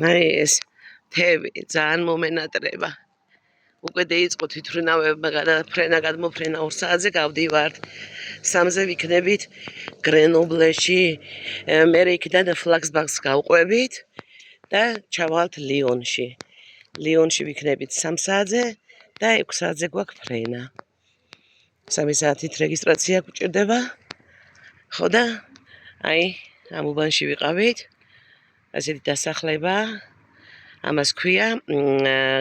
აი ეს თევი ძალიან მომენატრება. უკვე დაიწყო თვითმფრინავებმა გადაფრენა, გადმოფრენა 2 საათზე გავდივართ. 3-ზე ვიქნებით გრენობლეში. მე იქიდან ფლაქსბახს გავყვებით და ჩავალთ ლიონში. ლიონში ვიქნებით 3 საათზე და 6 საათზე გვაქვს ფრენა. 3 საათით რეგისტრაცია გვჭირდება. ხო და აი ამ უბანში ვიყავით. ასეთი დასახლება. ამას ქვია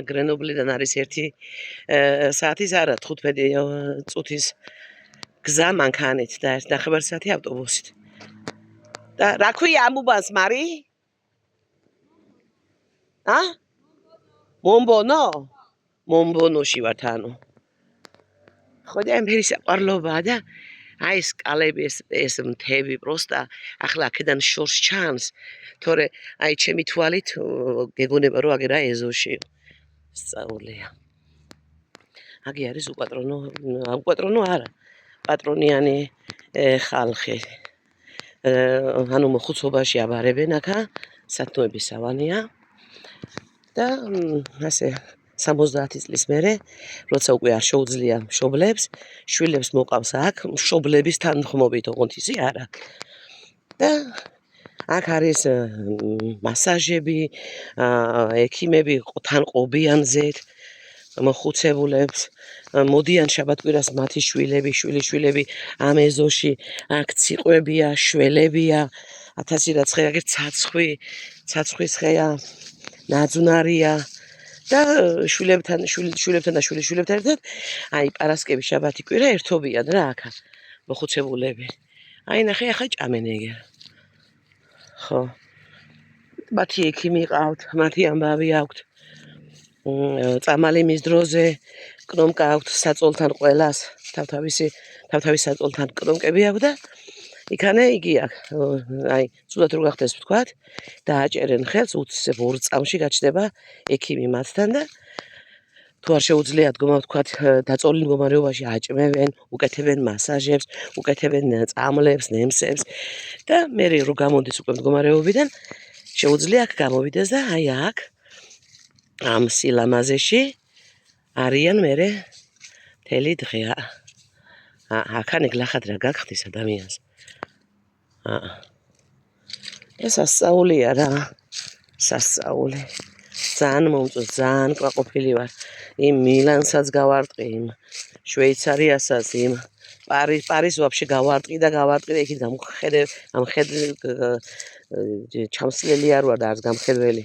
გრენობლიდან არის 1 საათის არა 15 წუთის გზა მანქანით და 1.5 საათი ავტობუსით. და რა ქვია ამ უბანს მარი? მომბონო? მომბონოში ვართ ანუ. ხო და ამერი საყვარლობაა და აი ეს კალები ეს მთები პროსტა ახლა აქედან შორს ჩანს. თორე აი ჩემი თვალით გეგონება რომ აგერა ეზოში. სწაულია. აგი არის უპატრონო არა. პატრონიანი ხალხი. ანუ მოხუცობაში აბარებენ აქა, სათნოების სავანია. და ასე 70 წლის მერე, როცა უკვე არ შეუძლია მშობლებს, შვილებს მოყავს აქ, მშობლების თანხმობით, ოღონდ ისი არა. და აქ არის მასაჟები, ექიმები თან ყობიან ზეთ მოხუცებულებს, მოდიან შაბათკვირას მათი შვილები ამ ეზოში, აქ ციყვებია, შველებია, 1000 რაცხე, აგერ ცაცხვის ხეა, ნაძვნარია და შვილებთან და შვილებთან ერთად აი პარასკევი შაბათი კვირა ერთობიან რა აქა მოხუცებულები. აი ნახე ახლა ჭამენ ეგერ. ხო. მათი ექიმი ყავთ, მათი ამბავი აქვთ. წამალი მის დროზე კნომკა აქვთ საწოლთან ყველას, თავთავის საწოლთან კნომკები აქვთ და იქანე იგი აქვს. აი, ცუდად რო გახდეს ვთქვათ, დააჭერენ ხელს, უცებ 2 წამში გაჩნდება ექიმი მათთან და თუ არ შეუძლიათ ვთქვათ, დაწოლილ მდგომარეობაში აჭმევენ, უკეთებენ მასაჟებს, უკეთებენ წამლებს, ნემსებს და მე რო გამოდის უკვე მდგომარეობიდან, შეუძლია აქ გამოვიდეს და აი აქ ამ სილამაზეში არიან მერე მთელი დღე. აქან ეგლახად რა გახდის ადამიანს. ეს სასწაულია რა. სასწაული. ძალიან მომწონს, ძალიან ყვაყოფილი ვარ. იმ მილანსაც გავარტყი, იმ შვეიცარიასაც, იმ პარიზს ვაფშე გავარტყი და იქით ჩამსლელი არ ვარ და არც გამხედველი.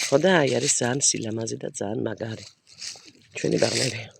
ხო და აი არის ძალიან სილამაზე და ძალიან მაგარი. ჩვენი ბაღლები.